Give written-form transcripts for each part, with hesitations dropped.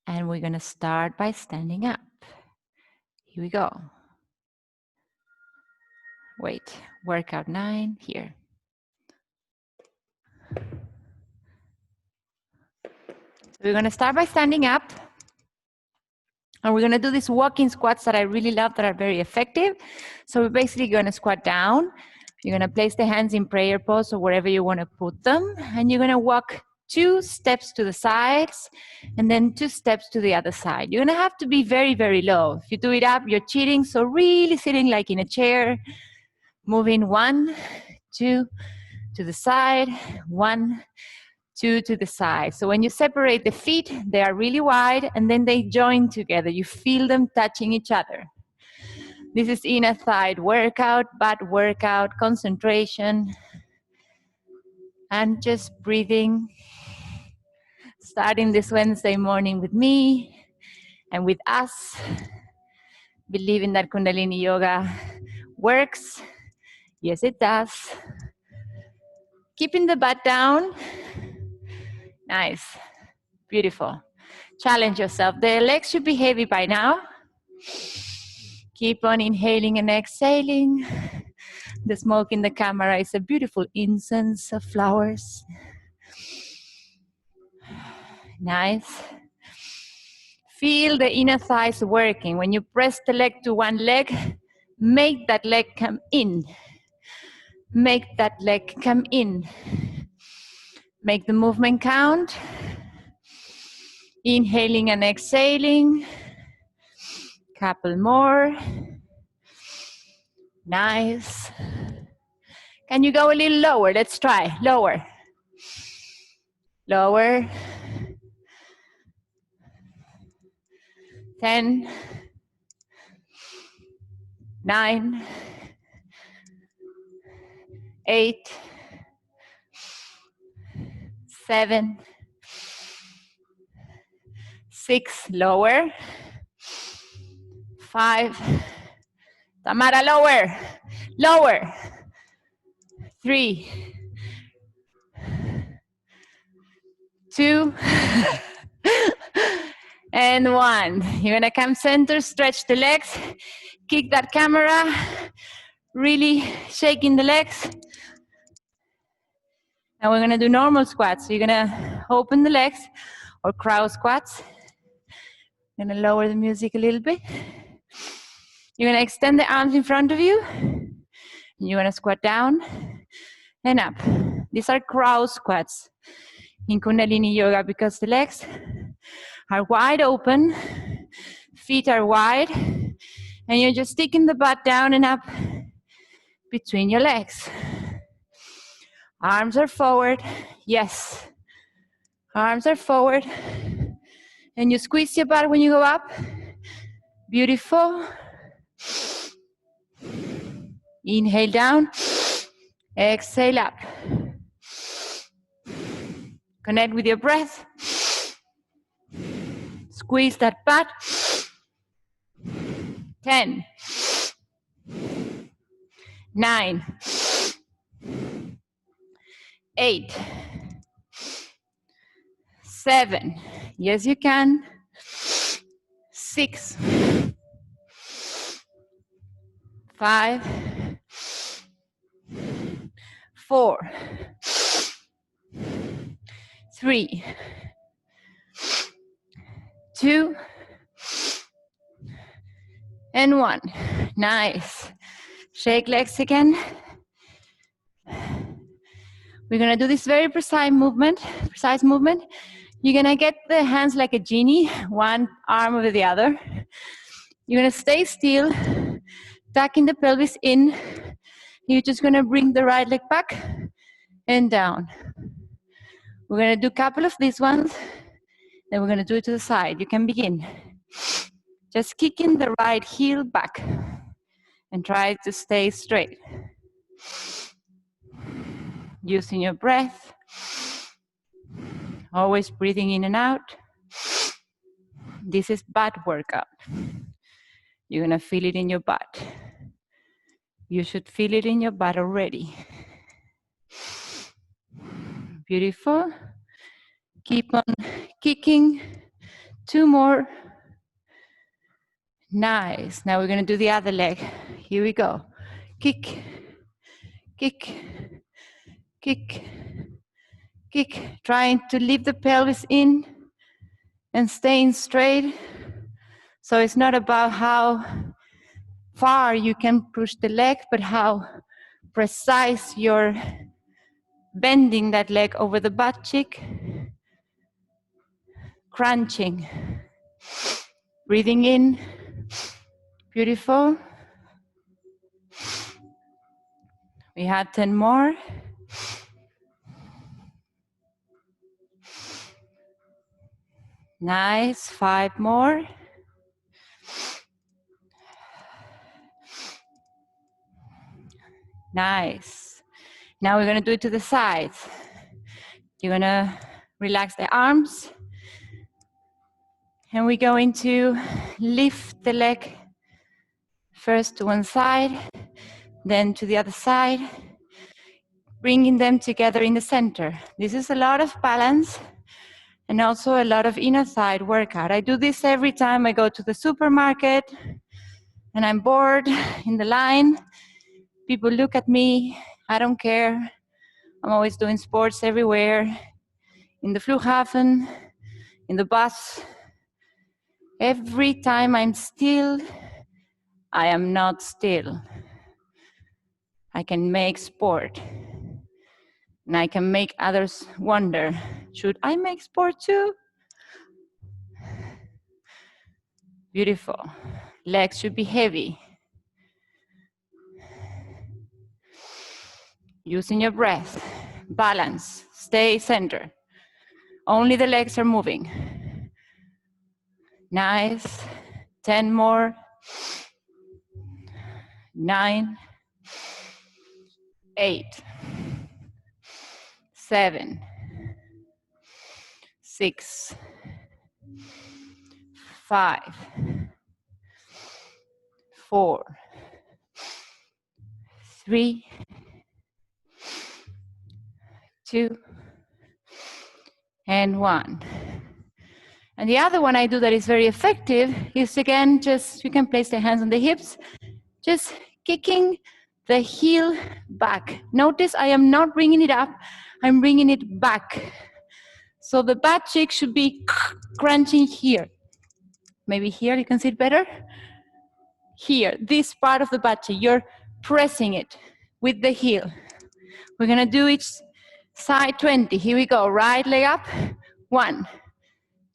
And we're gonna start by standing up. Here we go. Wait, workout 9, here. So we're gonna start by standing up. And we're gonna do these walking squats that I really love, that are very effective. So we're basically gonna squat down. You're gonna place the hands in prayer pose or wherever you wanna put them. And you're gonna walk 2 steps to the sides and then 2 steps to the other side. You're gonna have to be very, very low. If you do it up, you're cheating. So really sitting like in a chair, moving 1, 2 to the side, 1, 2 to the side. So when you separate the feet, they are really wide and then they join together. You feel them touching each other. This is inner thigh workout, butt workout, concentration, and just breathing. Starting this Wednesday morning with me and with us, believing that Kundalini Yoga works. Yes, it does. Keeping the butt down. Nice. Beautiful. Challenge yourself. The legs should be heavy by now. Keep on inhaling and exhaling. The smoke in the camera is a beautiful incense of flowers. Nice. Feel the inner thighs working. When you press the leg to one leg, make that leg come in. Make that leg come in. Make the movement count. Inhaling and exhaling. Couple more. Nice. Can you go a little lower? Let's try. Lower. Lower. 10. 9. 8. 7. 6. Lower. 5. Tamara, lower. Lower. 3. 2. And 1. You're gonna come center, stretch the legs, kick that camera, really shaking the legs. And we're gonna do normal squats. So you're gonna open the legs or crow squats. I'm gonna lower the music a little bit. You're gonna extend the arms in front of you. You're gonna squat down and up. These are crow squats in Kundalini Yoga because the legs are wide open, feet are wide, and you're just sticking the butt down and up between your legs. Arms are forward, yes. Arms are forward. And you squeeze your butt when you go up. Beautiful. Inhale down, exhale up. Connect with your breath. Squeeze that butt. 10, 9, 8, 7, yes you can, 6, 5, 4, 3, 2, and 1. Nice. Shake legs again. We're gonna do this very precise movement. You're gonna get the hands like a genie, one arm over the other. You're gonna stay still, tucking the pelvis in. You're just gonna bring the right leg back and down. We're gonna do a couple of these ones, then we're gonna do it to the side. You can begin. Just kicking the right heel back and try to stay straight. Using your breath, always breathing in and out. This is butt workout. You're gonna feel it in your butt. You should feel it in your butt already. Beautiful. Keep on kicking 2 more. Nice. Now we're going to do the other leg. Here we go. Kick, kick, kick, kick. Trying to lift the pelvis in and staying straight. So it's not about how far you can push the leg, but how precise you're bending that leg over the butt cheek. Crunching. Breathing in. Beautiful. We have 10 more. Nice. 5 more. Nice. Now we're going to do it to the sides. You're going to relax the arms. And we're going to lift the leg first to one side, then to the other side, bringing them together in the center. This is a lot of balance and also a lot of inner thigh workout. I do this every time I go to the supermarket and I'm bored in the line. People look at me, I don't care. I'm always doing sports everywhere, in the Flughafen, in the bus. Every time I'm still, I am not still. I can make sport. And I can make others wonder, should I make sport too? Beautiful. Legs should be heavy. Using your breath. Balance. Stay centered. Only the legs are moving. Nice. 10 more. 9. 8. 7. 6. 5. 4. 3. 2. And 1. And the other one I do that is very effective is, again, just you can place the hands on the hips, just kicking the heel back. Notice I am not bringing it up, I'm bringing it back. So the butt cheek should be crunching here. Maybe here, you can see it better. Here, this part of the butt cheek, you're pressing it with the heel. We're gonna do each side 20. Here we go, right leg up. 1,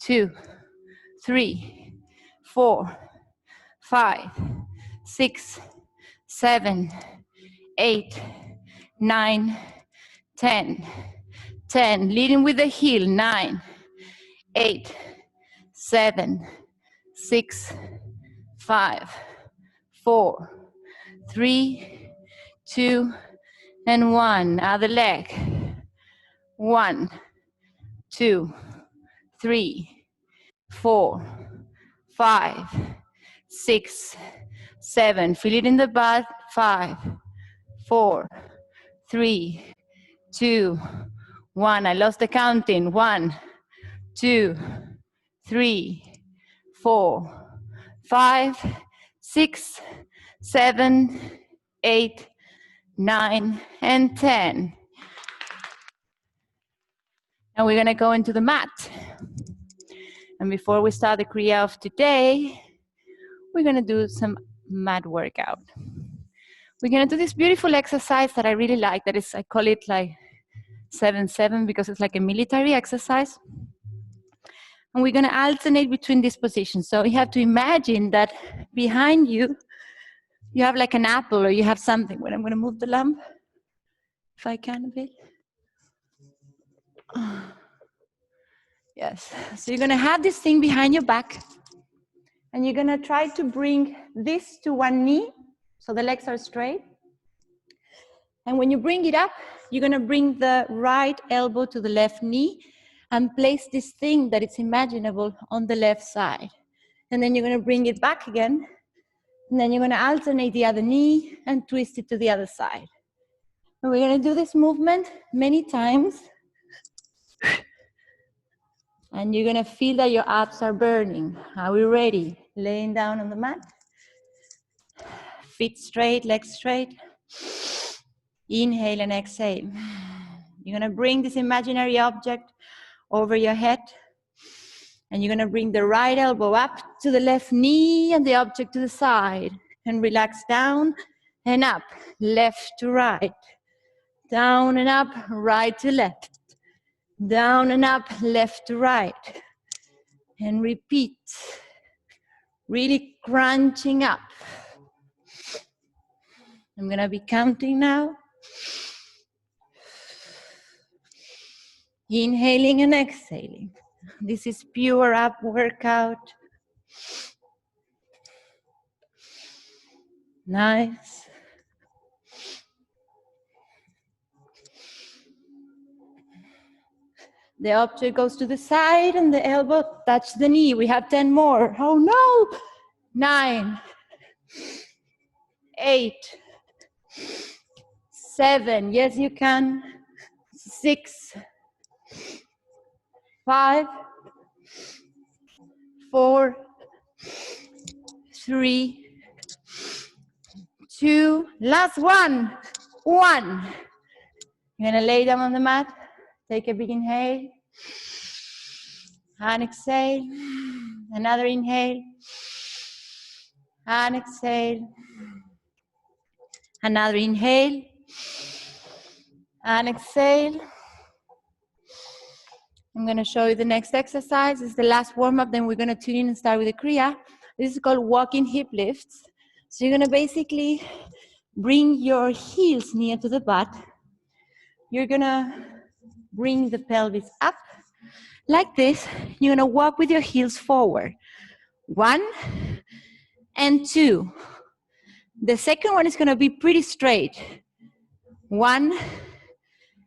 2, 3, 4, 5, 6, 7, 8, 9, 10. 10, leading with the heel. 9, 8, 7, 6, 5, 4, 3, 2, and 1. Other leg. 1, 2, 3, 4, 5, 6, 7. Feel it in the butt. 5, 4, 3, 2, 1. I lost the counting. 1, 2, 3, 4, 5, 6, 7, 8, 9, and 10. Now we're going to go into the mat. And before we start the Kriya of today, we're going to do some mat workout. We're going to do this beautiful exercise that I really like. That is, I call it like 7-7 because it's like a military exercise. And we're going to alternate between these positions. So you have to imagine that behind you, you have like an apple or you have something. Wait, I'm going to move the lamp, if I can a bit. Yes. So you're going to have this thing behind your back. And you're going to try to bring this to one knee. So the legs are straight. And when you bring it up, you're going to bring the right elbow to the left knee and place this thing that is imaginable on the left side. And then you're going to bring it back again. And then you're going to alternate the other knee and twist it to the other side. And we're going to do this movement many times. And you're gonna feel that your abs are burning. Are we ready? Laying down on the mat. Feet straight, legs straight. Inhale and exhale. You're gonna bring this imaginary object over your head. And you're gonna bring the right elbow up to the left knee and the object to the side. And relax down and up, left to right. Down and up, right to left. Down and up, left to right. And repeat. Really crunching up. I'm gonna be counting now. Inhaling and exhaling. This is pure ab workout. Nice. The object goes to the side and the elbow touches the knee. We have 10 more. Oh no! 9, 8, 7. Yes, you can. 6, 5, 4, 3, 2. Last one. 1. You're gonna lay down on the mat. Take a big inhale. And exhale. Another inhale. And exhale. Another inhale. And exhale. I'm going to show you the next exercise. It's the last warm-up, then we're going to tune in and start with the Kriya. This is called walking hip lifts. So you're going to basically bring your heels near to the butt. You're going to bring the pelvis up like this. You're going to walk with your heels forward. 1 and 2. The second one is going to be pretty straight. 1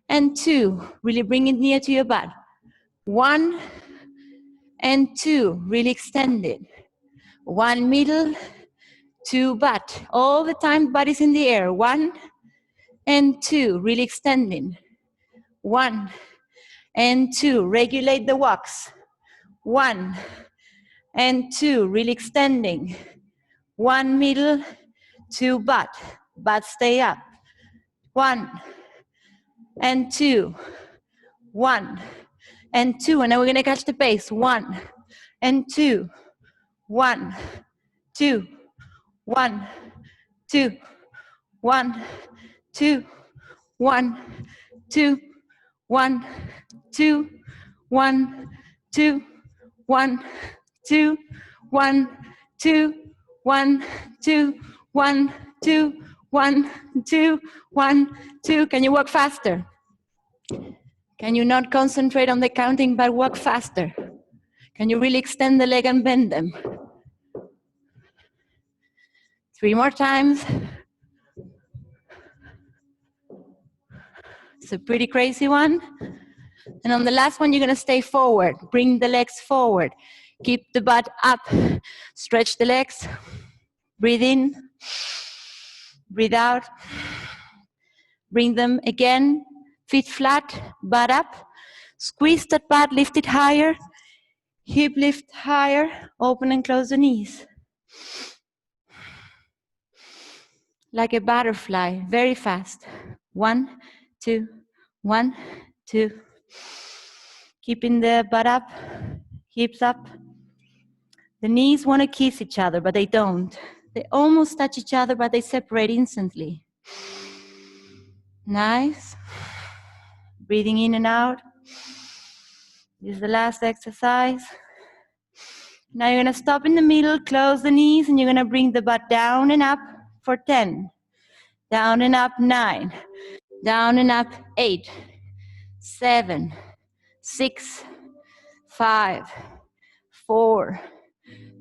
and 2. Really bring it near to your butt. 1 and 2. Really extend it. 1 middle, 2 butt. All the time butt is in the air. 1 and 2. Really extending. 1 and 2. Regulate the walks. 1 and 2. Really extending. 1 middle, 2 butt. Butt stay up. 1 and 2. 1 and 2. And now we're going to catch the pace. 1 and 2. 1, 2. 1, 2. 1, 2. 1, 2. 1, 2. 1, 2. 1, 2. 1, 2. 1, 2. 1, 2. 1, 2. 1, 2. Can you walk faster? Can you not concentrate on the counting but walk faster? Can you really extend the leg and bend them? 3 more times. It's a pretty crazy one. And on the last one, you're going to stay forward. Bring the legs forward. Keep the butt up. Stretch the legs. Breathe in. Breathe out. Bring them again. Feet flat. Butt up. Squeeze that butt. Lift it higher. Hip lift higher. Open and close the knees. Like a butterfly. Very fast. 1, 2. 1, 2. Keeping the butt up, hips up. The knees want to kiss each other, but they don't. They almost touch each other, but they separate instantly. Nice. Breathing in and out. This is the last exercise. Now you're going to stop in the middle, close the knees, and you're going to bring the butt down and up for 10. Down and up, 9. Down and up, 8. 7. 6, 5, 4,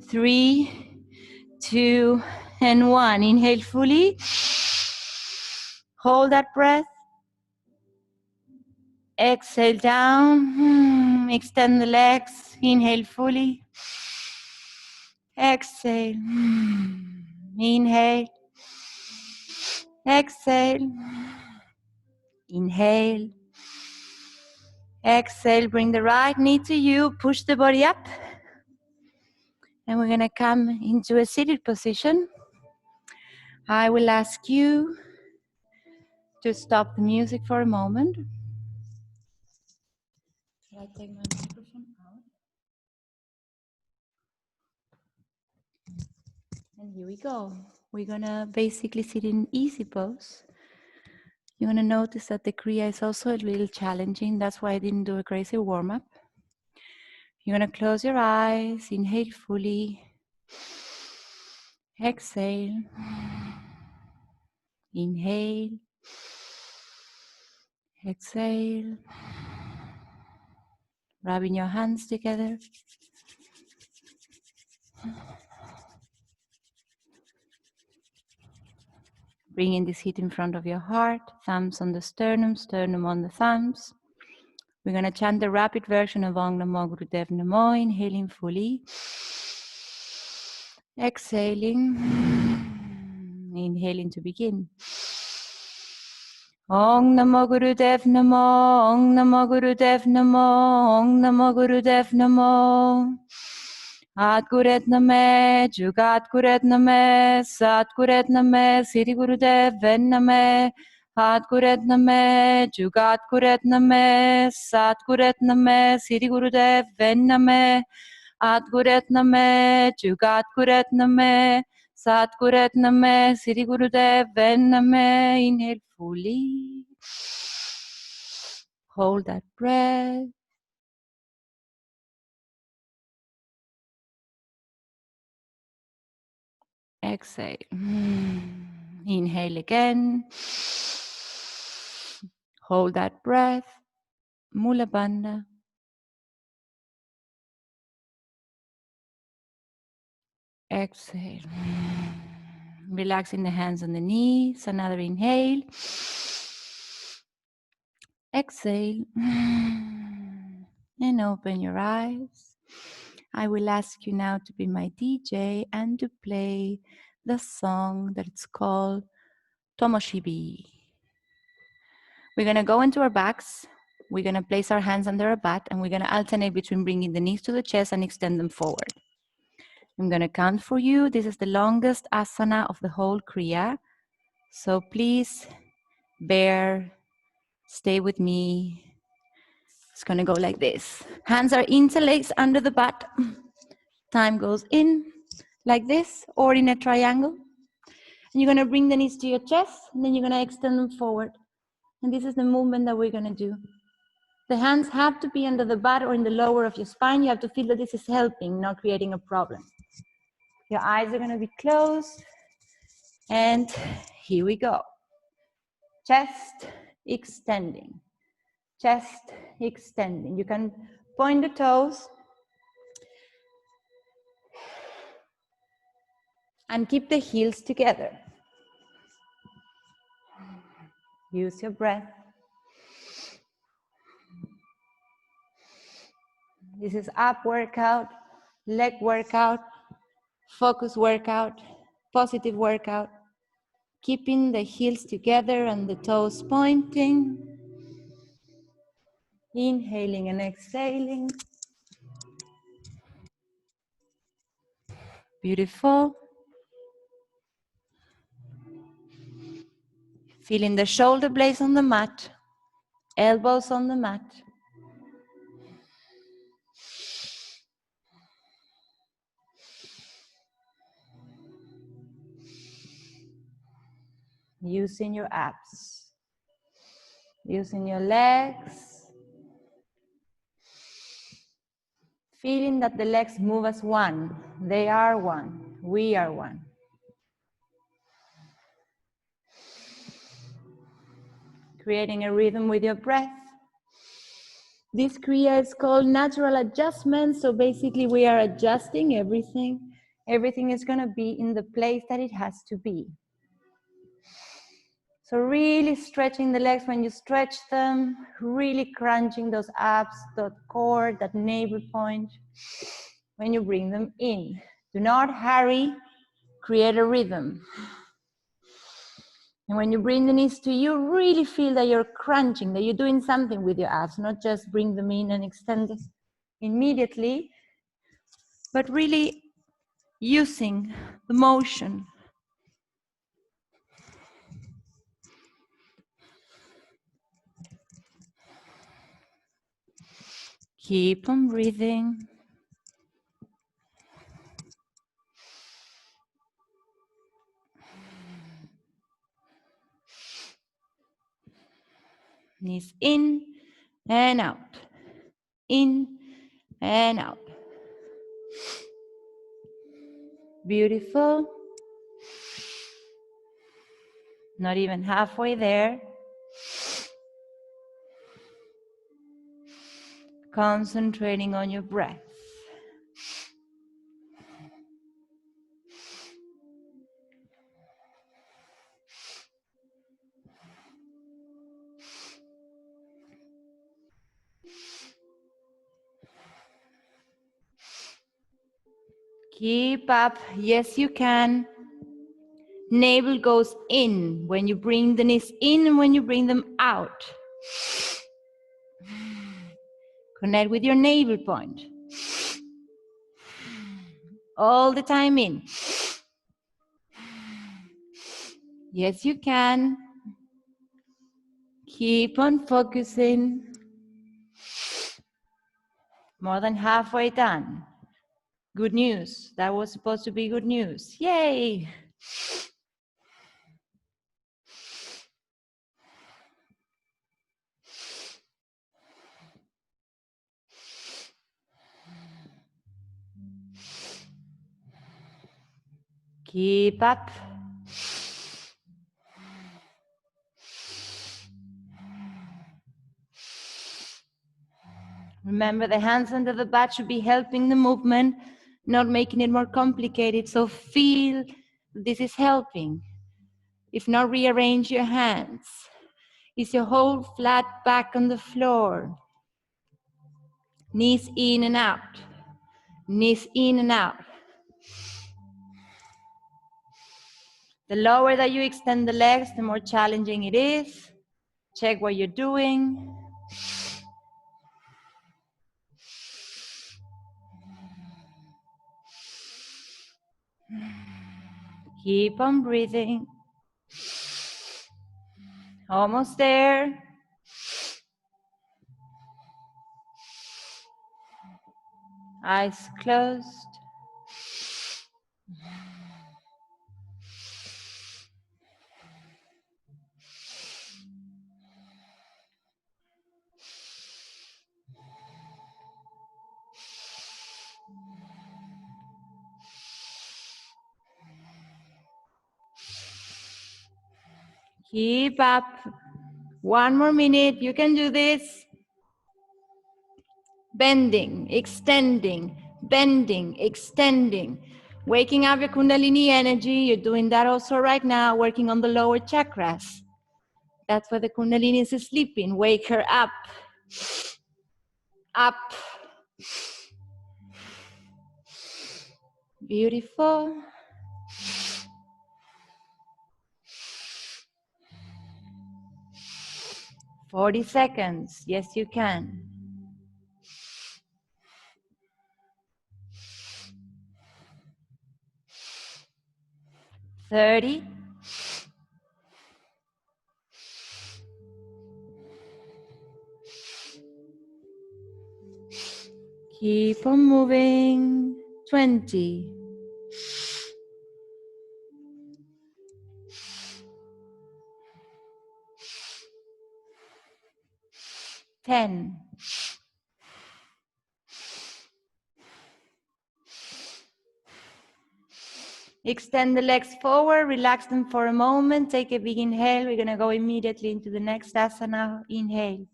3, 2, and 1. Inhale fully. Hold that breath. Exhale down. Extend the legs. Inhale fully. Exhale. Inhale. Exhale. Inhale. Exhale, bring the right knee to you, push the body up. And we're gonna come into a seated position. I will ask you to stop the music for a moment. Should I take my microphone out? And here we go. We're gonna basically sit in easy pose. You're gonna notice that the Kriya is also a little challenging. That's why I didn't do a crazy warm-up. You're gonna close your eyes, inhale fully. Exhale. Inhale. Exhale. Rubbing your hands together. Bringing this heat in front of your heart, thumbs on the sternum, sternum on the thumbs. We're going to chant the rapid version of Om Namo Gurudev Namo, inhaling fully. Exhaling. Inhaling to begin. Om Namo Gurudev Namo, Om Namo Gurudev Namo, Om Namo Gurudev Namo. Adguret Name, Jugat Guret Name, Sat Guret Name, Siri Gurudev Name. Adguret Name, Jugat Guret Name, Sat Guret Name, Siri Gurudev Name. Adguret Name, Jugat Guret Name, Sat Guret Name, Siri Gurudev Name. Inhale fully. Hold that breath. Exhale. Inhale again. Hold that breath. Mula Bandha. Exhale. Relaxing the hands on the knees. Another inhale. Exhale. And open your eyes. I will ask you now to be my DJ and to play the song that it's called Tomoshibi. We're going to go into our backs. We're going to place our hands under our butt and we're going to alternate between bringing the knees to the chest and extend them forward. I'm going to count for you. This is the longest asana of the whole Kriya. So please stay with me. It's going to go like this. Hands are interlaced under the butt. Time goes in like this or in a triangle. And you're going to bring the knees to your chest and then you're going to extend them forward. And this is the movement that we're going to do. The hands have to be under the butt or in the lower of your spine. You have to feel that this is helping, not creating a problem. Your eyes are going to be closed. And here we go. Chest extending. Chest extending. You can point the toes. And keep the heels together. Use your breath. This is ab workout, leg workout, focus workout, positive workout. Keeping the heels together and the toes pointing. Inhaling and exhaling. Beautiful. Feeling the shoulder blades on the mat, elbows on the mat. Using your abs, using your legs. Feeling that the legs move as one. They are one. We are one. Creating a rhythm with your breath. This Kriya is called Natural Adjustment. So basically we are adjusting everything. Everything is going to be in the place that it has to be. So really stretching the legs when you stretch them, really crunching those abs, that core, that navel point, when you bring them in. Do not hurry, create a rhythm. And when you bring the knees to you, really feel that you're crunching, that you're doing something with your abs, not just bring them in and extend it immediately, but really using the motion. Keep on breathing. Knees in and out. In and out. Beautiful. Not even halfway there. Concentrating on your breath. Keep up. Yes, you can. Navel goes in when you bring the knees in and when you bring them out. Connect with your navel point. All the time in. Yes, you can. Keep on focusing. More than halfway done. Good news. That was supposed to be good news. Yay! Keep up. Remember, the hands under the butt should be helping the movement, not making it more complicated. So feel this is helping. If not, rearrange your hands. Is your whole flat back on the floor. Knees in and out. Knees in and out. The lower that you extend the legs, the more challenging it is. Check what you're doing. Keep on breathing. Almost there. Eyes closed. Keep up. 1 more minute. You can do this. Bending, extending, bending, extending. Waking up your Kundalini energy. You're doing that also right now, working on the lower chakras. That's where the Kundalini is sleeping. Wake her up. Up. Beautiful. "40 seconds. Yes, you can. 30. Keep on moving. 20. 10. Extend the legs forward, relax them for a moment. Take a big inhale. We're going to go immediately into the next asana. Inhale.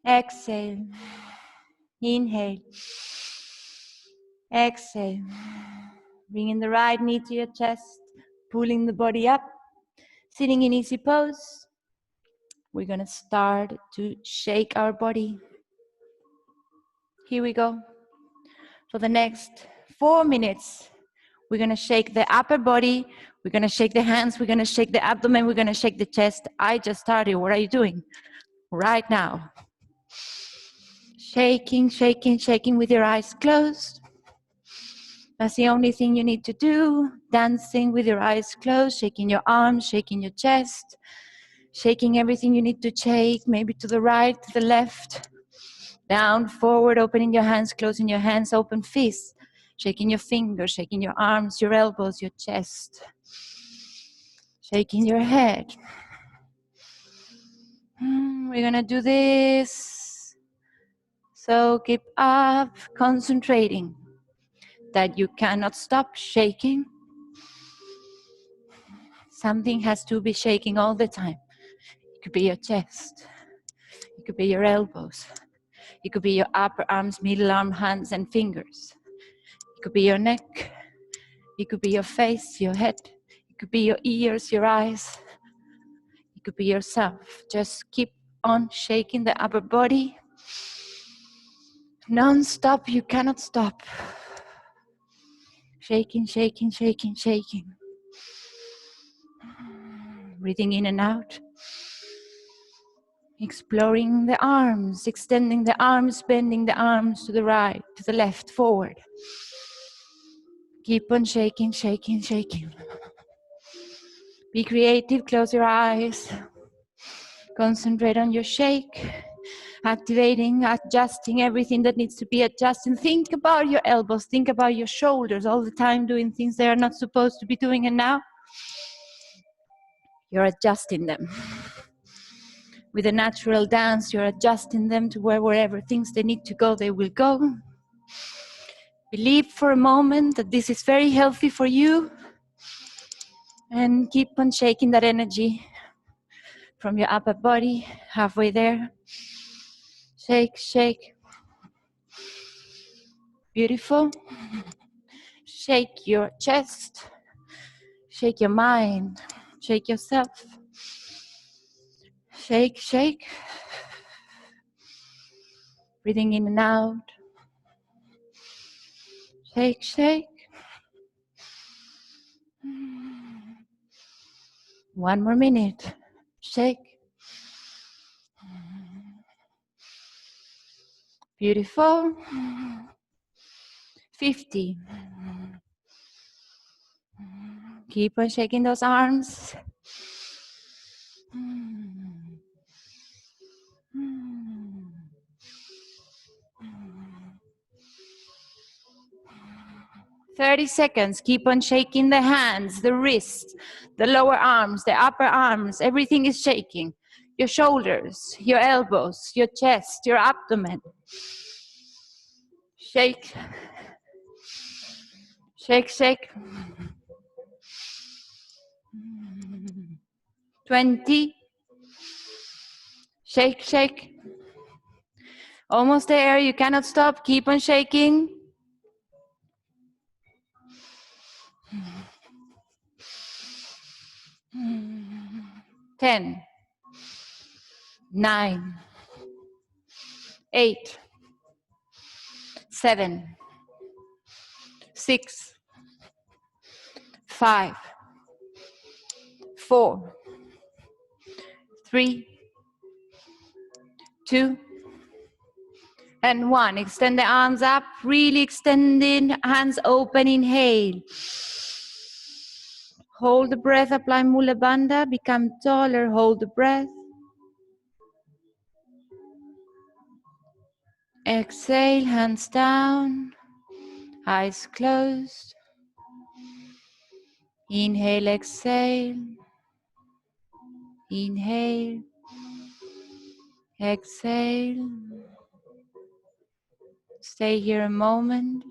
Exhale. Inhale. Exhale. Bringing the right knee to your chest, pulling the body up, sitting in easy pose. We're going to start to shake our body. Here we go. For the next 4 minutes, We're going to shake the upper body. We're going to shake the hands. We're going to shake the abdomen. We're going to shake the chest. I just started. What are you doing right now? Shaking, shaking, shaking with your eyes closed. That's the only thing you need to do. Dancing with your eyes closed, shaking your arms, shaking your chest, shaking everything you need to shake, maybe to the right, to the left, down, forward, opening your hands, closing your hands, open fists, shaking your fingers, shaking your arms, your elbows, your chest, shaking your head. We're gonna do this. So keep up, concentrating that you cannot stop shaking. Something has to be shaking all the time. It could be your chest. It could be your elbows. It could be your upper arms, middle arm, hands, and fingers. It could be your neck. It could be your face, your head. It could be your ears, your eyes. It could be yourself. Just keep on shaking the upper body. Non-stop, you cannot stop. Shaking, shaking, shaking, shaking. Breathing in and out. Exploring the arms, extending the arms, bending the arms to the right, to the left, forward. Keep on shaking, shaking, shaking. Be creative, close your eyes. Concentrate on your shake. Activating, adjusting everything that needs to be adjusted. Think about your elbows, think about your shoulders all the time, doing things they are not supposed to be doing, and now you're adjusting them. With a natural dance, you're adjusting them to wherever things they need to go, they will go. Believe for a moment that this is very healthy for you, and keep on shaking that energy from your upper body, halfway there. Shake, shake. Beautiful. Shake your chest. Shake your mind. Shake yourself. Shake, shake. Breathing in and out. Shake, shake. One more minute. Shake. Beautiful. 50. Keep on shaking those arms. 30 seconds. Keep on shaking the hands, the wrists, the lower arms, the upper arms. Everything is shaking. Your shoulders, your elbows, your chest, your abdomen. Shake. Shake, shake. 20. Shake, shake. Almost there. You cannot stop. Keep on shaking. 10. 9. 8. 7. 6. 5. 4. 3. 2. And 1. Extend the arms up, really extending, hands open, inhale. Hold the breath, apply Mula Bandha, become taller, hold the breath. Exhale, hands down, eyes closed. Inhale, exhale. Inhale, exhale. Stay here a moment.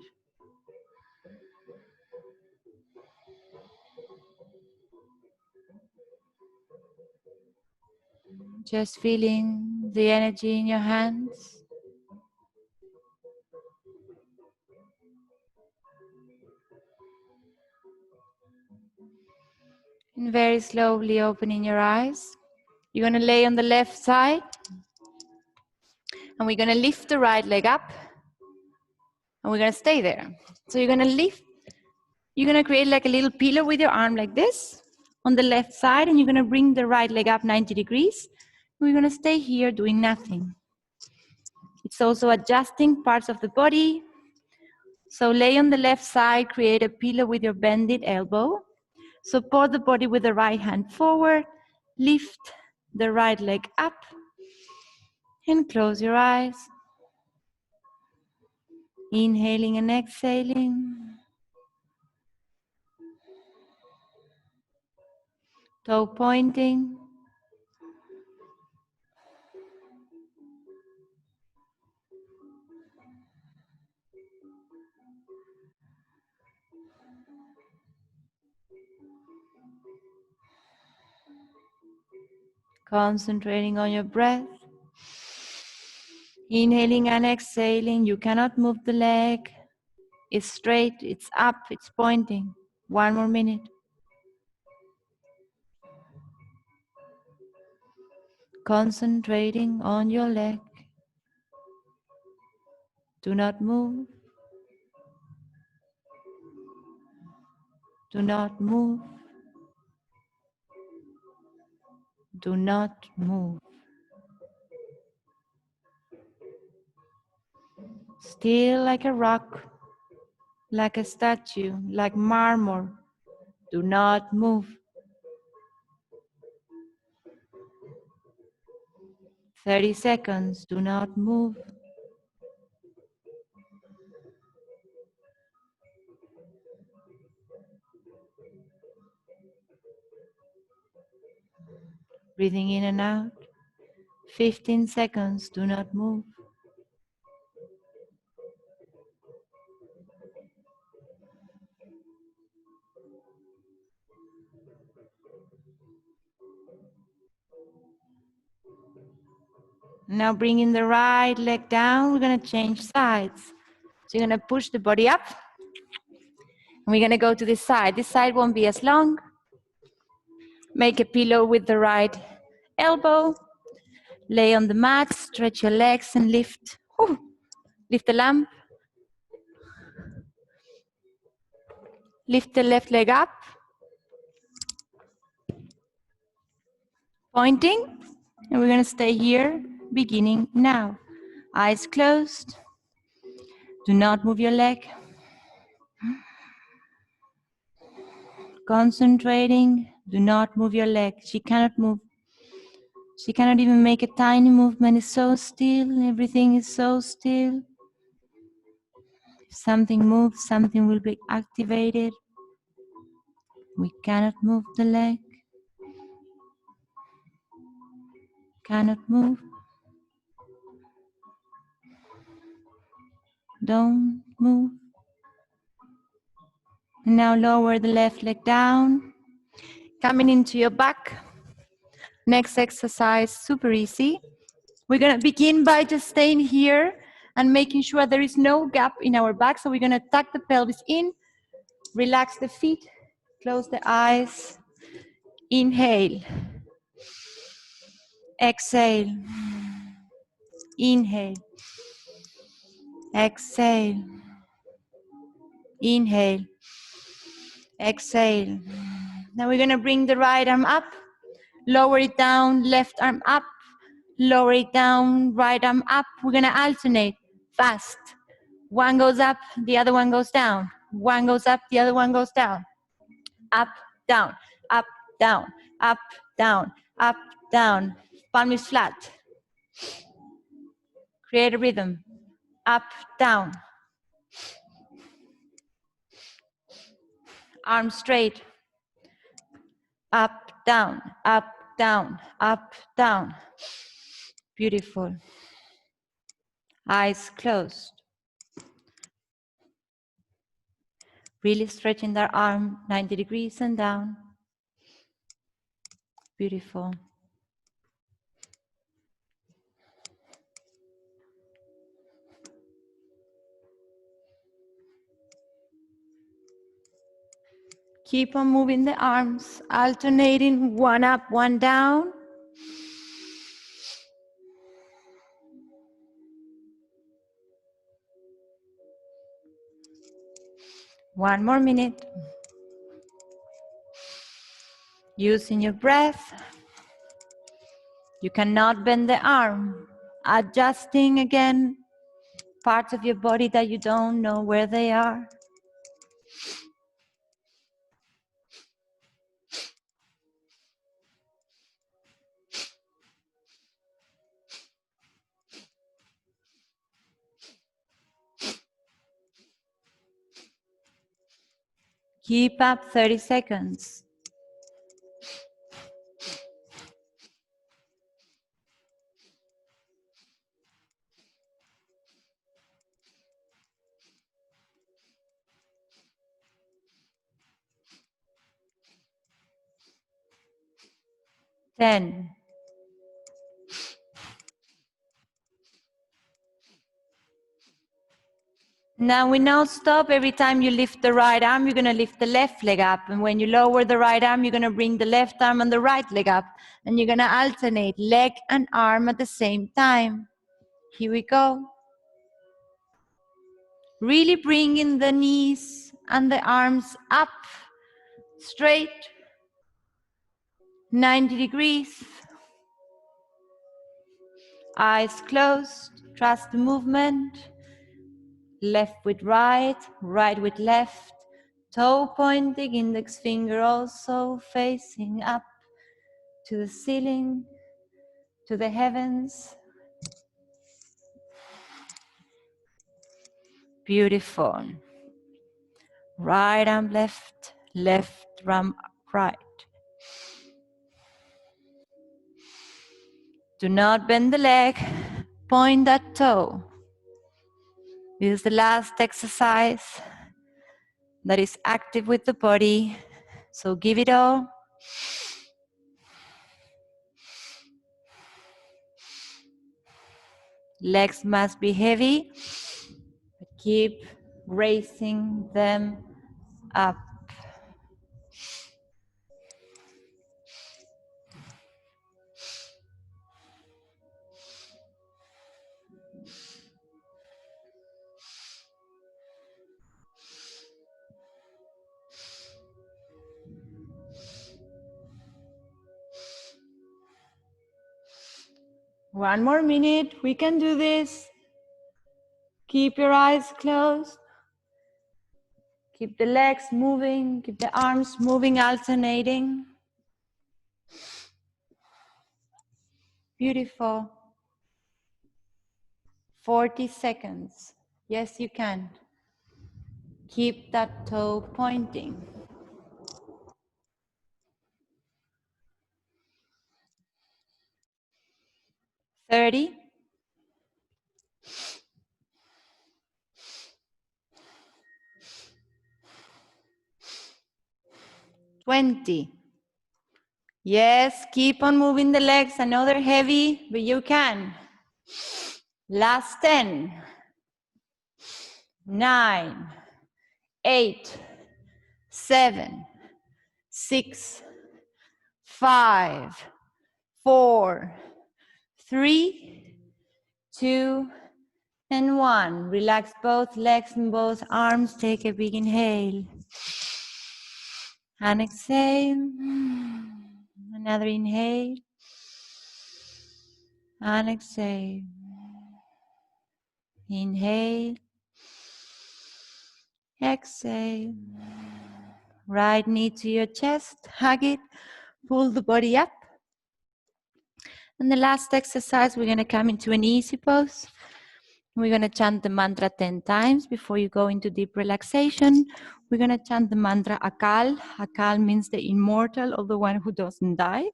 Just feeling the energy in your hands. And very slowly opening your eyes. You're going to lay on the left side. And we're going to lift the right leg up. And we're going to stay there. So you're going to lift You're gonna create like a little pillow with your arm like this on the left side, and you're gonna bring the right leg up 90 degrees. We're gonna stay here doing nothing. It's also adjusting parts of the body. So lay on the left side, create a pillow with your bended elbow. Support the body with the right hand forward. Lift the right leg up and close your eyes. Inhaling and exhaling. Toe pointing. Concentrating on your breath. Inhaling and exhaling. You cannot move the leg. It's straight, it's up, it's pointing. 1 more minute. Concentrating on your leg. Do not move. Do not move. Do not move. Still like a rock, like a statue, like marble. Do not move. 30 seconds. Do not move. Breathing in and out. 15 seconds. Do not move. Now bringing the right leg down, we're going to change sides. So you're going to push the body up. And we're going to go to this side. This side won't be as long. Make a pillow with the right elbow. Lay on the mat, stretch your legs and lift. Lift the lamp. Lift the left leg up. Pointing. And we're going to stay here, beginning now. Eyes closed. Do not move your leg. Concentrating. Do not move your leg. She cannot move. She cannot even make a tiny movement. It's so still. Everything is so still. If something moves, something will be activated. We cannot move the leg. Cannot move. Don't move. And now lower the left leg down. Coming into your back. Next exercise, super easy. We're going to begin by just staying here and making sure there is no gap in our back. So we're going to tuck the pelvis in, relax the feet, close the eyes. Inhale. Exhale. Inhale. Exhale. Inhale. Exhale. Now we're going to bring the right arm up, lower it down, left arm up, lower it down, right arm up. We're going to alternate fast. One goes up, the other one goes down. One goes up, the other one goes down. Up, down, up, down, up, down, up, down. Palm is flat. Create a rhythm. Up, down. Arms straight. Up, down, up, down, up, down. Beautiful. Eyes closed. Really stretching their arm 90 degrees and down. Beautiful. Keep on moving the arms, alternating one up, one down. One more minute. Using your breath. You cannot bend the arm. Adjusting again parts of your body that you don't know where they are. Keep up 30 seconds. 10. Now we know stop. Every time you lift the right arm, you're going to lift the left leg up. And when you lower the right arm, you're going to bring the left arm and the right leg up. And you're going to alternate leg and arm at the same time. Here we go. Really bringing the knees and the arms up, straight, 90 degrees. Eyes closed. Trust the movement. Left with right, right with left. Toe pointing, index finger also facing up to the ceiling, to the heavens. Beautiful. Right arm left, left arm right. Do not bend the leg, point that toe. This is the last exercise that is active with the body, so give it all. Legs must be heavy, but keep raising them up. One more minute, we can do this. Keep your eyes closed. Keep the legs moving, keep the arms moving, alternating. Beautiful. 40 seconds. Yes, you can. Keep that toe pointing. 30. 20. Yes, keep on moving the legs. I know they're heavy, but you can. Last 10. 9. 8. 7. 6. 5. 4. 3. 2. And 1. Relax both legs and both arms. Take a big inhale. And exhale. Another inhale. And exhale. Inhale. Exhale. Right knee to your chest. Hug it. Pull the body up. And the last exercise, we're going to come into an easy pose. We're going to chant the mantra 10 times before you go into deep relaxation. We're going to chant the mantra Akal. Akal means the immortal, or the one who doesn't die.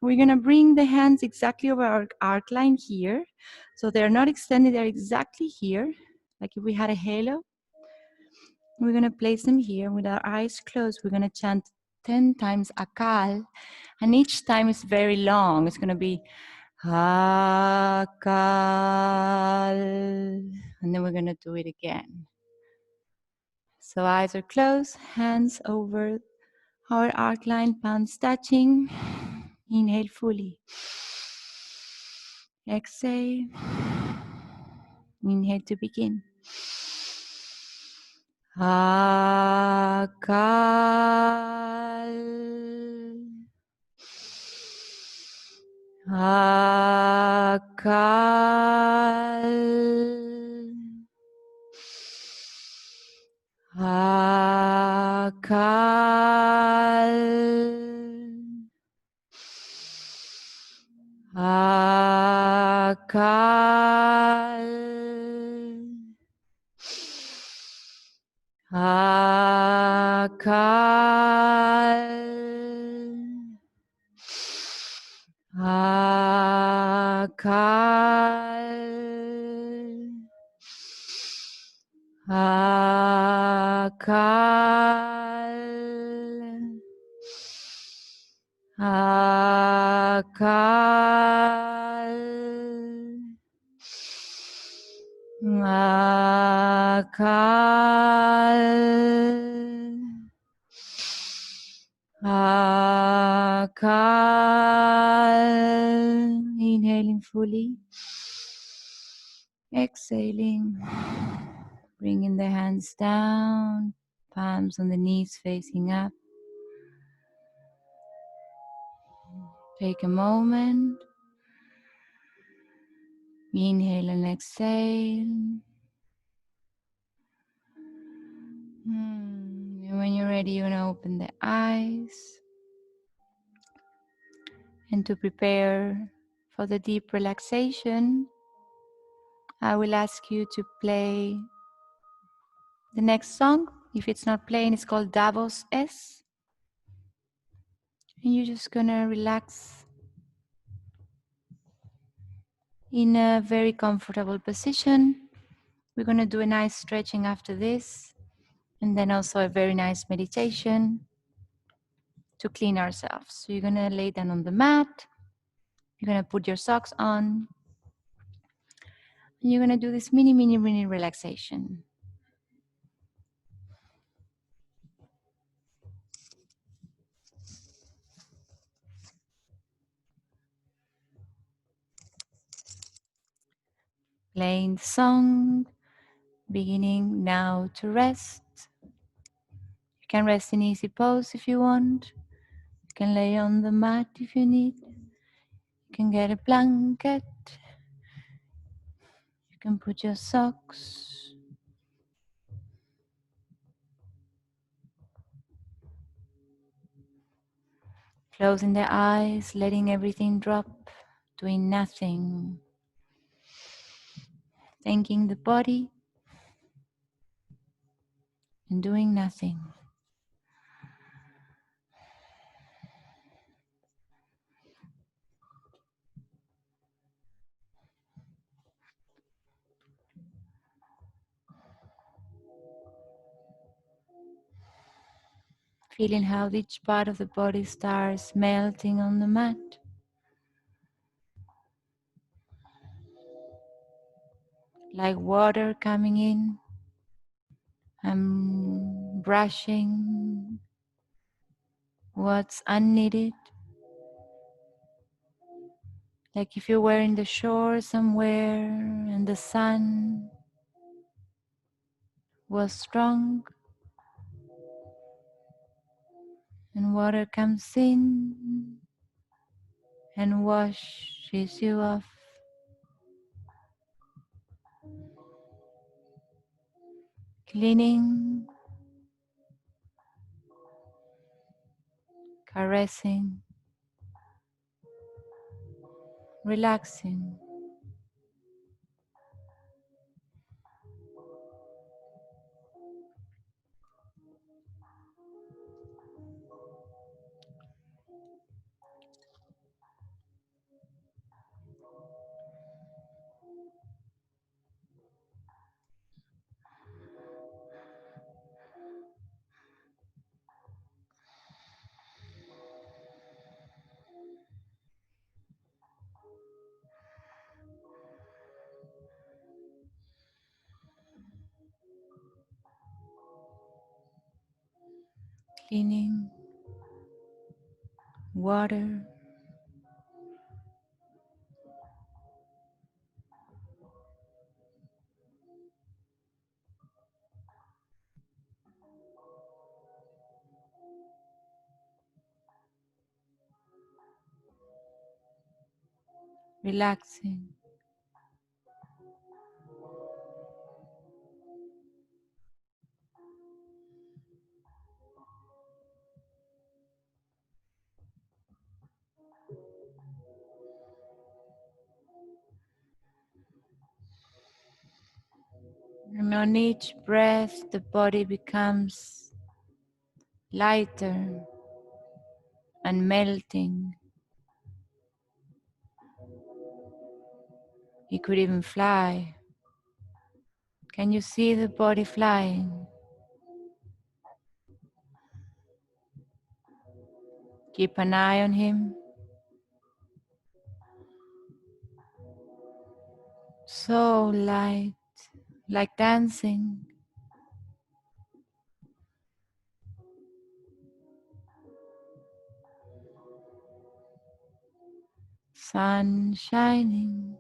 We're going to bring the hands exactly over our arc line here. So they're not extended, they're exactly here, like if we had a halo. We're going to place them here with our eyes closed. We're going to chant 10 times Akal. And each time is very long. It's going to be Akal. And then we're going to do it again. So eyes are closed, hands over our arc line, palms touching. Inhale fully. Exhale. Inhale to begin. Akal. Akal. Akal. Akal. Akal. Akal. Akal. Akal. Akal. Akal. Inhaling fully. Exhaling. Bringing the hands down. Palms on the knees facing up. Take a moment. Inhale and exhale. And when you're ready, you're going to open the eyes. And to prepare for the deep relaxation, I will ask you to play the next song. If it's not playing, it's called Davos S. And you're just going to relax in a very comfortable position. We're going to do a nice stretching after this. And then also a very nice meditation to clean ourselves. So you're going to lay down on the mat. You're going to put your socks on. And you're going to do this mini relaxation. Playing the song, beginning now to rest. You can rest in easy pose if you want. You can lay on the mat if you need. You can get a blanket. You can put your socks. Closing the eyes, letting everything drop, doing nothing. Thanking the body and doing nothing. Feeling how each part of the body starts melting on the mat. Like water coming in and brushing what's unneeded. Like if you were in the shore somewhere and the sun was strong and water comes in and washes you off. Cleaning, caressing, relaxing. Cleaning, water, relaxing. And on each breath, the body becomes lighter and melting. You could even fly. Can you see the body flying? Keep an eye on him. So light, like dancing. Sun shining,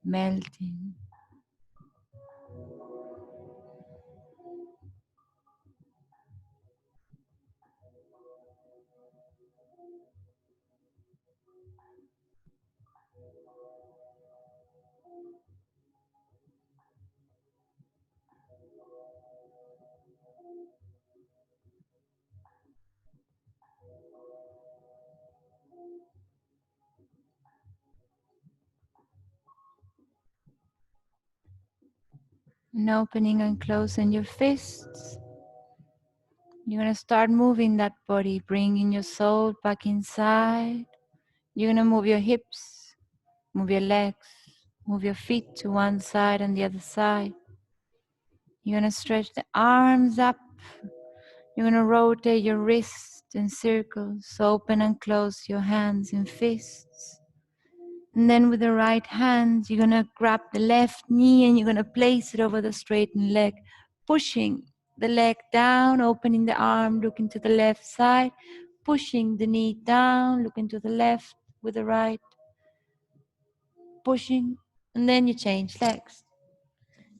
melting. And opening and closing your fists. You're going to start moving that body, bringing your soul back inside. You're going to move your hips, move your legs, move your feet to one side and the other side. You're going to stretch the arms up. You're going to rotate your wrists in circles, open and close your hands in fists. And then with the right hand, you're going to grab the left knee and you're going to place it over the straightened leg, pushing the leg down, opening the arm, looking to the left side, pushing the knee down, looking to the left with the right, pushing, and then you change legs.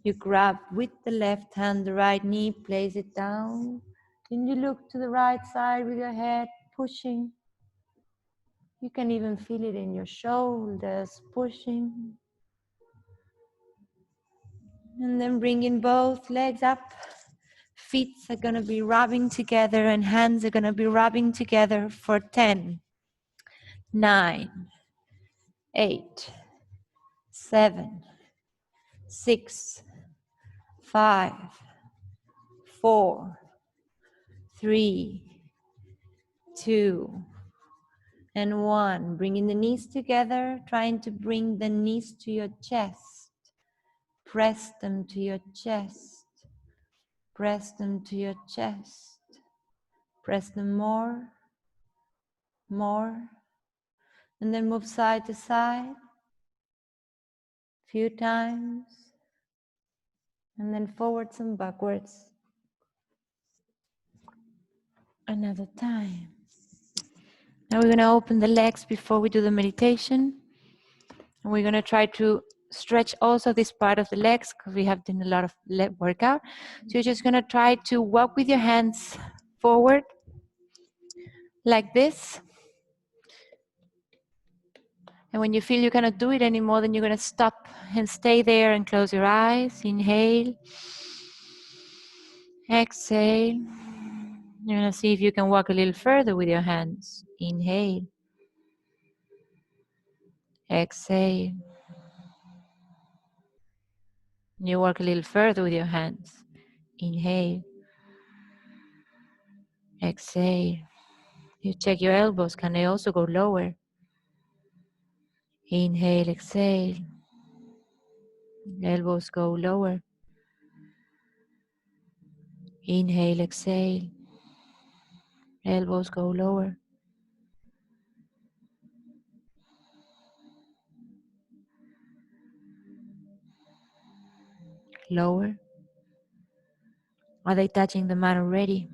You grab with the left hand the right knee, place it down, then you look to the right side with your head, pushing. You can even feel it in your shoulders, pushing. And then bringing both legs up. Feet are going to be rubbing together and hands are going to be rubbing together for 10, 9, 8, 7, 6, 5, 4, 3, 2, and 1. Bringing the knees together, trying to bring the knees to your chest. Press them to your chest. Press them to your chest. Press them more, more. And then move side to side. Few times. And then forwards and backwards. Another time. Now we're going to open the legs before we do the meditation. And we're going to try to stretch also this part of the legs because we have done a lot of leg workout. So you're just going to try to walk with your hands forward like this. And when you feel you cannot do it anymore, then you're going to stop and stay there and close your eyes. Inhale. Exhale. You're going to see if you can walk a little further with your hands. Inhale. Exhale. You walk a little further with your hands. Inhale. Exhale. You check your elbows. Can they also go lower? Inhale, exhale. Elbows go lower. Inhale, exhale. Elbows go lower. Lower. Are they touching the mat already?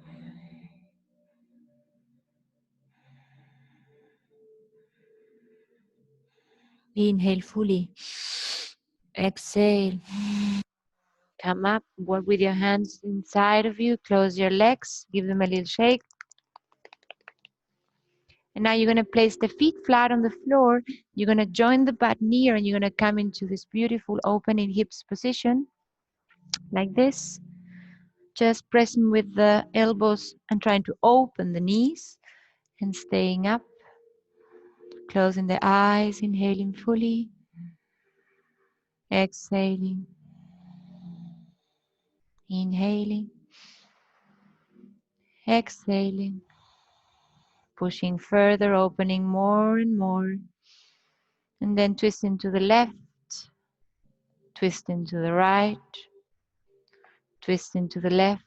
Inhale fully. Exhale. Come up. Work with your hands inside of you. Close your legs. Give them a little shake. And now you're going to place the feet flat on the floor. You're going to join the butt near and you're going to come into this beautiful opening hips position like this. Just pressing with the elbows and trying to open the knees and staying up. Closing the eyes, inhaling fully. Exhaling. Inhaling. Exhaling. Pushing further, opening more and more. And then twisting to the left. Twisting to the right. Twisting to the left.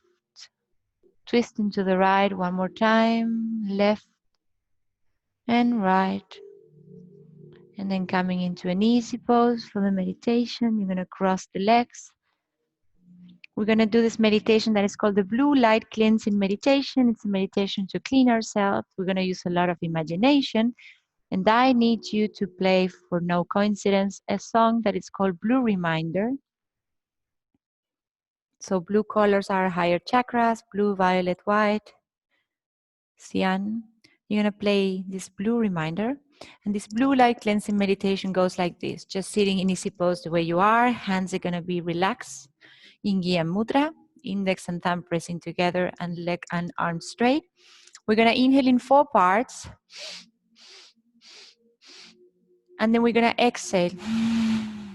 Twisting to the right one more time. Left and right. And then coming into an easy pose for the meditation. You're going to cross the legs. We're going to do this meditation that is called the blue light cleansing meditation. It's a meditation to clean ourselves. We're going to use a lot of imagination. And I need you to play, for no coincidence, a song that is called Blue Reminder. So blue colors are higher chakras, blue, violet, white, cyan. You're going to play this blue reminder. And this blue light cleansing meditation goes like this. Just sitting in easy pose the way you are. Hands are going to be relaxed. Ingya Mudra, index and thumb pressing together and leg and arms straight. We're going to inhale in 4 parts. And then we're going to exhale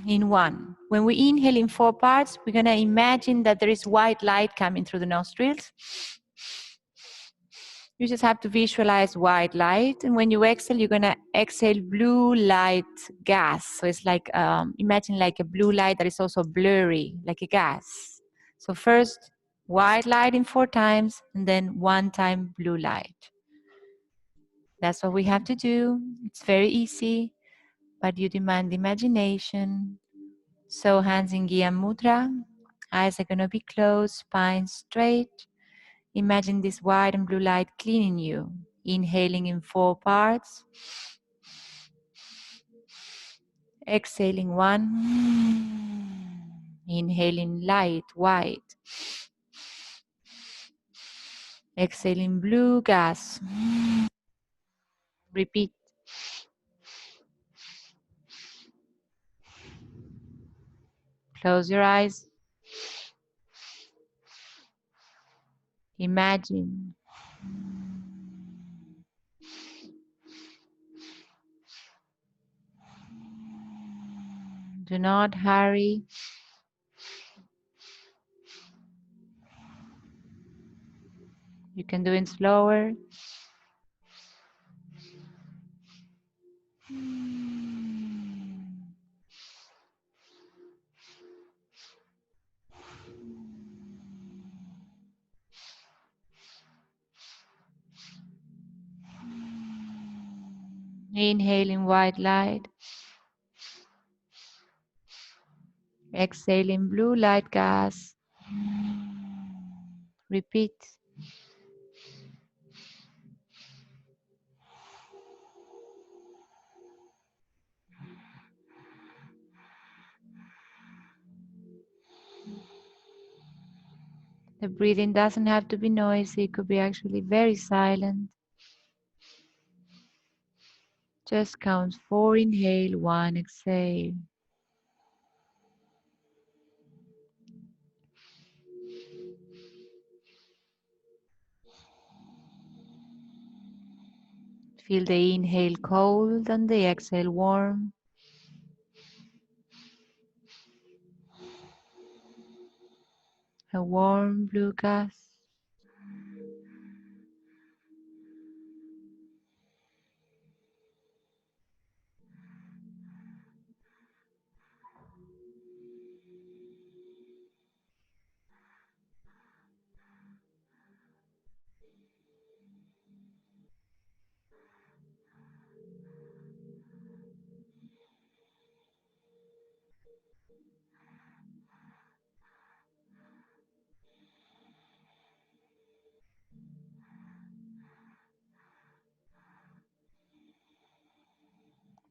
in 1. When we inhale in 4 parts, we're going to imagine that there is white light coming through the nostrils. You just have to visualize white light. And when you exhale, you're going to exhale blue light gas. So it's like, imagine like a blue light that is also blurry, like a gas. So first, white light in 4 times, and then 1 time blue light. That's what we have to do. It's very easy, but you demand imagination. So hands in Gya Mudra. Eyes are going to be closed, spine straight. Imagine this white and blue light cleaning you. Inhaling in 4 parts. Exhaling 1. Inhaling light, white. Exhaling blue gas. Repeat. Close your eyes. Imagine. Do not hurry. You can do it slower. Inhaling white light. Exhaling blue light gas. Repeat. The breathing doesn't have to be noisy. It could be actually very silent. Just count 4 inhale, 1 exhale. Feel the inhale cold and the exhale warm. A warm blue gas.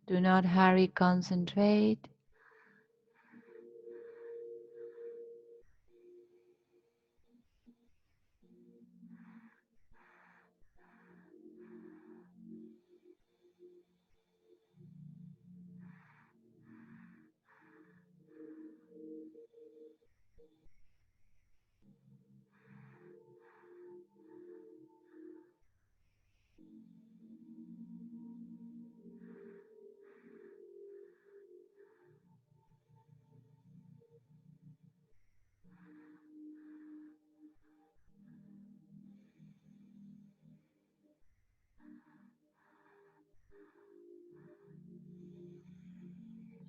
Do not hurry, concentrate.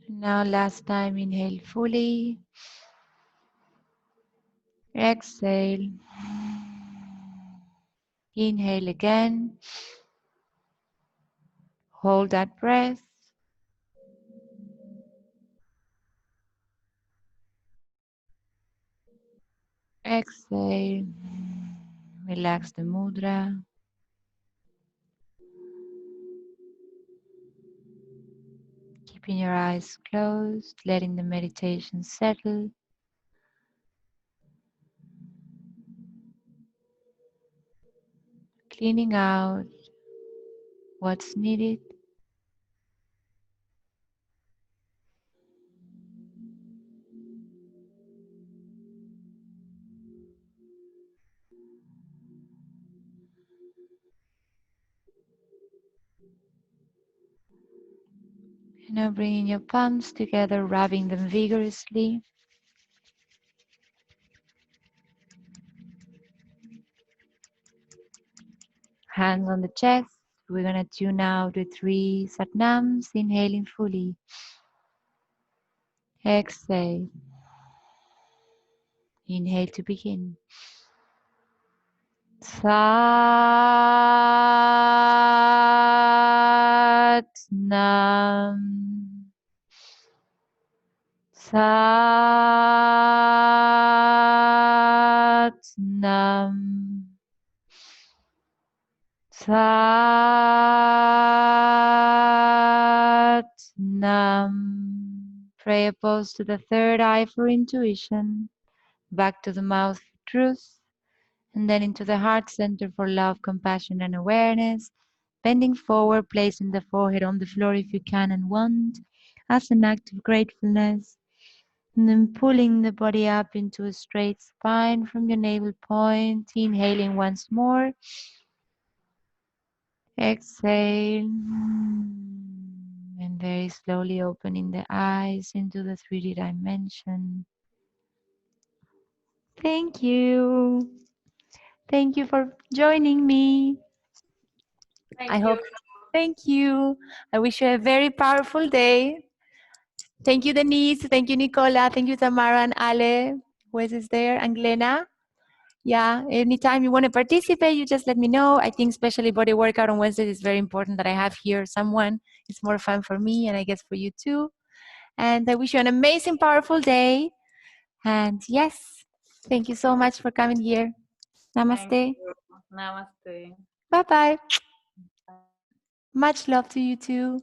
Now last time, inhale fully. Exhale. Inhale again. Hold that breath. Exhale. Relax the mudra. Keeping your eyes closed, letting the meditation settle. Cleaning out what's needed. And now bringing your palms together, rubbing them vigorously. Hands on the chest. We're going to tune out with 3 satnams, inhaling fully. Exhale. Inhale to begin. Sat-nam. Sat-nam. Sat-nam. Pray opposed to the third eye for intuition. Back to the mouth for truth. And then into the heart center for love, compassion, and awareness. Bending forward, placing the forehead on the floor if you can and want, as an act of gratefulness. And then pulling the body up into a straight spine from your navel point. Inhaling once more. Exhale. And very slowly opening the eyes into the 3D dimension. Thank you. Thank you for joining me. I hope. Thank you. I wish you a very powerful day. Thank you, Denise. Thank you, Nicola. Thank you, Tamara and Ale. Who else is there? And Glena. Yeah, anytime you want to participate, you just let me know. I think especially body workout on Wednesdays is very important that I have here someone. It's more fun for me and I guess for you too. And I wish you an amazing, powerful day. And yes, thank you so much for coming here. Namaste. Namaste. Bye-bye. Much love to you too.